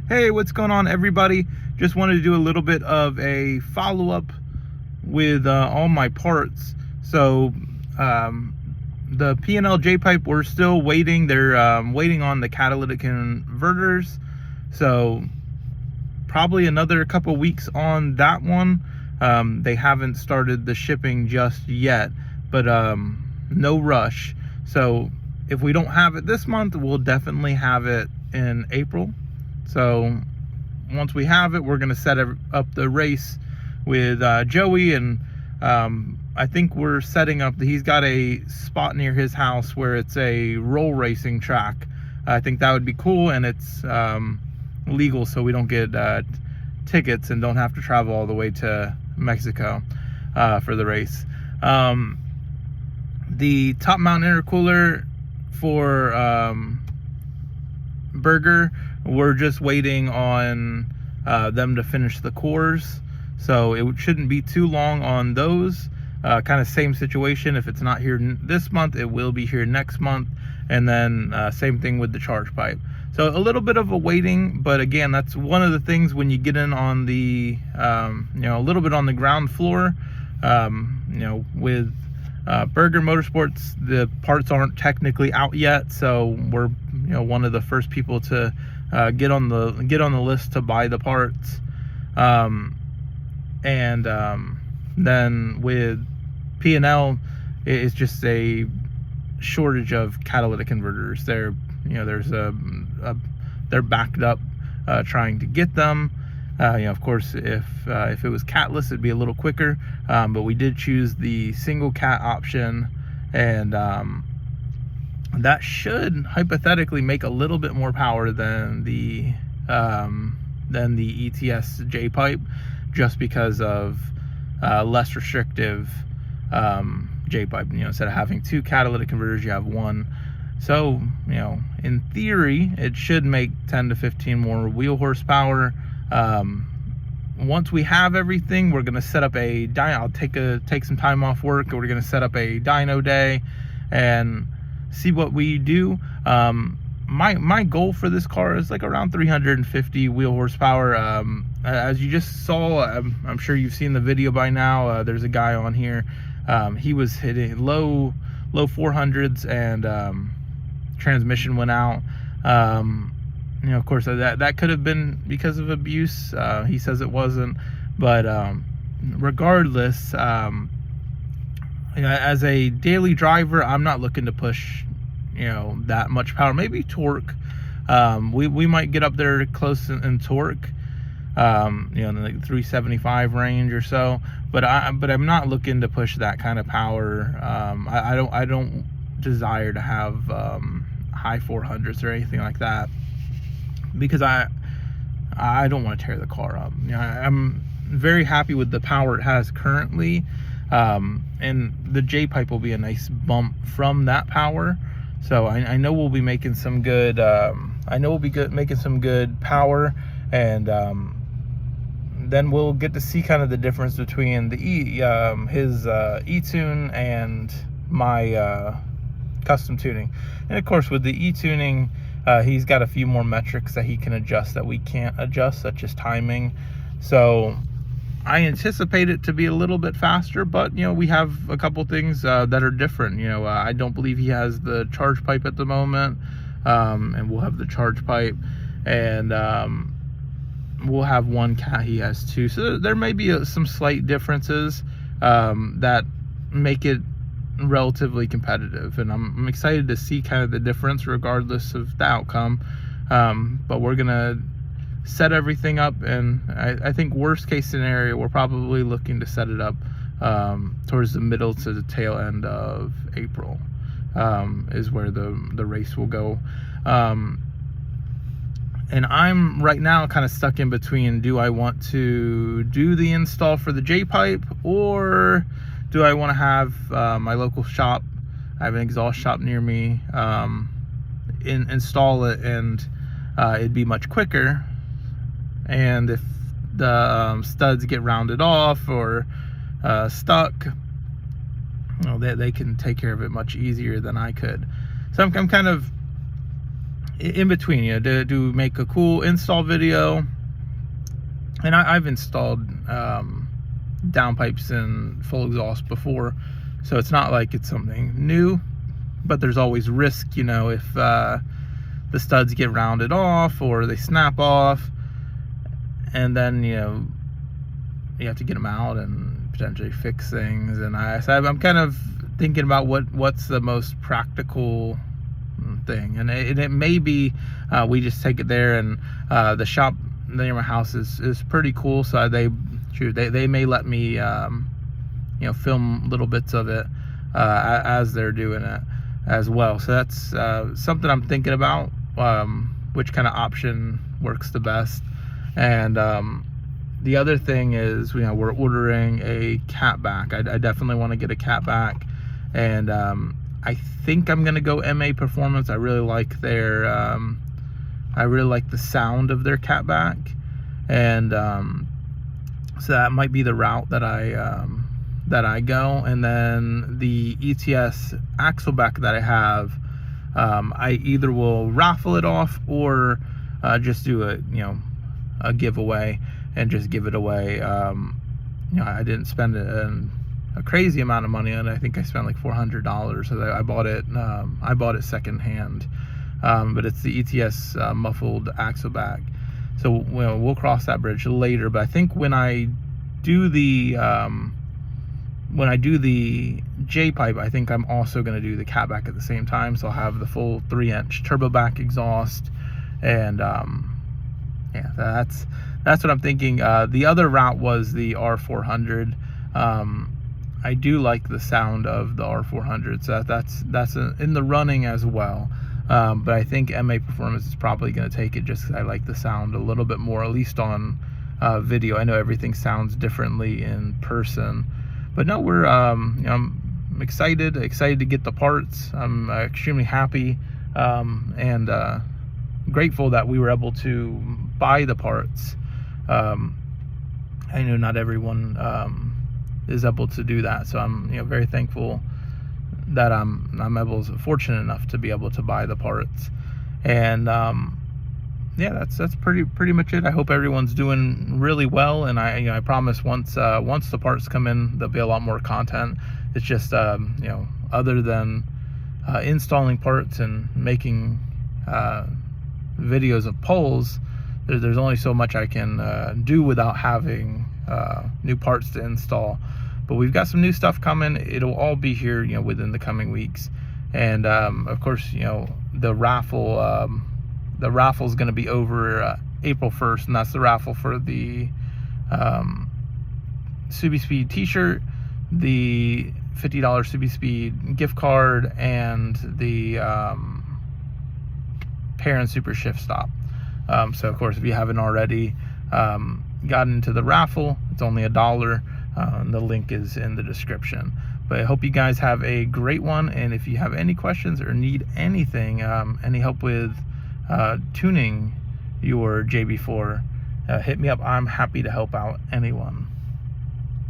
Hey, what's going on, everybody? Just wanted to do a little bit of a follow-up with all my parts. So the P&L J-pipe, we're still waiting. They're waiting on the catalytic converters, so probably another couple weeks on that one. They haven't started the shipping just yet, but no rush. So if we don't have it this month, we'll definitely have it in April. So once we have it, we're going to set up the race with Joey, and I think we're setting up, he's got a spot near his house where it's a roll racing track. I think that would be cool, and it's legal, so we don't get tickets and don't have to travel all the way to Mexico for the race. The top mount intercooler for Burger, we're just waiting on them to finish the cores, so it shouldn't be too long on those. Kind of same situation. If it's not here this month, it will be here next month. And then same thing with the charge pipe. So a little bit of a waiting, but again, that's one of the things when you get in on the a little bit on the ground floor. With Burger Motorsports, the parts aren't technically out yet, so we're one of the first people to get on the list to buy the parts. Then with P&L, it's just a shortage of catalytic converters. They're they're backed up trying to get them. Of course, if it was catless, it'd be a little quicker, but we did choose the single cat option, and that should hypothetically make a little bit more power than the ETS J pipe, just because of less restrictive J pipe. Instead of having two catalytic converters, you have one. So in theory, it should make 10 to 15 more wheel horsepower. Once we have everything, we're gonna set up a dyno. I'll take some time off work, and we're gonna set up a dyno day and see what we do. My goal for this car is like around 350 wheel horsepower. As you just saw, I'm sure you've seen the video by now. There's a guy on here. He was hitting low 400s, and transmission went out. Of course, that could have been because of abuse. He says it wasn't, but regardless, as a daily driver, I'm not looking to push that much power. Maybe torque, we might get up there close in torque, in the 375 range or so, but I'm not looking to push that kind of power. I don't desire to have high 400s or anything like that, because I don't want to tear the car up. I'm very happy with the power it has currently, and the J pipe will be a nice bump from that power. So I know we'll be making some good. Making some good power, and then we'll get to see kind of the difference between the his e-tune and my custom tuning. And of course, with the e-tuning, he's got a few more metrics that he can adjust that we can't adjust, such as timing. So I anticipate it to be a little bit faster, but we have a couple things that are different. I don't believe he has the charge pipe at the moment, and we'll have the charge pipe, and we'll have one cat, he has two. So there may be some slight differences that make it relatively competitive, and I'm excited to see kind of the difference regardless of the outcome. But we're gonna set everything up, and I think worst case scenario, we're probably looking to set it up towards the middle to the tail end of April, is where the race will go. And I'm right now kind of stuck in between, do I want to do the install for the J pipe, or do I want to have my local shop, I have an exhaust shop near me, install it, and it'd be much quicker. And if the studs get rounded off or stuck, they can take care of it much easier than I could. So I'm kind of in between, to make a cool install video. And I've installed downpipes and full exhaust before, so it's not like it's something new, but there's always risk, if the studs get rounded off or they snap off, and then you have to get them out and potentially fix things. And I'm kind of thinking about what's the most practical thing, and it may be we just take it there, and the shop near my house is pretty cool, so they may let me film little bits of it as they're doing it as well. So that's something I'm thinking about, which kind of option works the best. And the other thing is, we're ordering a catback. I definitely want to get a catback, and I think I'm gonna go MA Performance. I really like their I really like the sound of their catback, and so that might be the route that I go. And then the ETS axleback that I have, I either will raffle it off or just do a giveaway and just give it away. I didn't spend a crazy amount of money on it. I think I spent like $400. So I bought it secondhand. But it's the ETS muffled axleback. So we'll cross that bridge later. But I think when I do the J pipe, I think I'm also going to do the catback at the same time. So I'll have the full 3-inch turbo back exhaust, and yeah, that's what I'm thinking. The other route was the R400. I do like the sound of the R400, so that's in the running as well. But I think MA Performance is probably going to take it, just because I like the sound a little bit more, at least on video. I know everything sounds differently in person, but no, we're I'm excited to get the parts. I'm extremely happy and grateful that we were able to buy the parts. I know not everyone is able to do that, so I'm very thankful that I'm fortunate enough to be able to buy the parts. And yeah, that's pretty much it. I hope everyone's doing really well, and I promise once the parts come in, there'll be a lot more content. It's just other than installing parts and making videos of poles, there's only so much I can do without having new parts to install. But we've got some new stuff coming. It'll all be here, within the coming weeks. And of course, the raffle is going to be over April 1st, and that's the raffle for the Subi Speed T-shirt, the $50 Subi Speed gift card, and the Parent Super Shift Stop. So of course, if you haven't already gotten into the raffle, it's only $1. The link is in the description. But I hope you guys have a great one, and if you have any questions or need anything, any help with tuning your JB4, hit me up. I'm happy to help out anyone.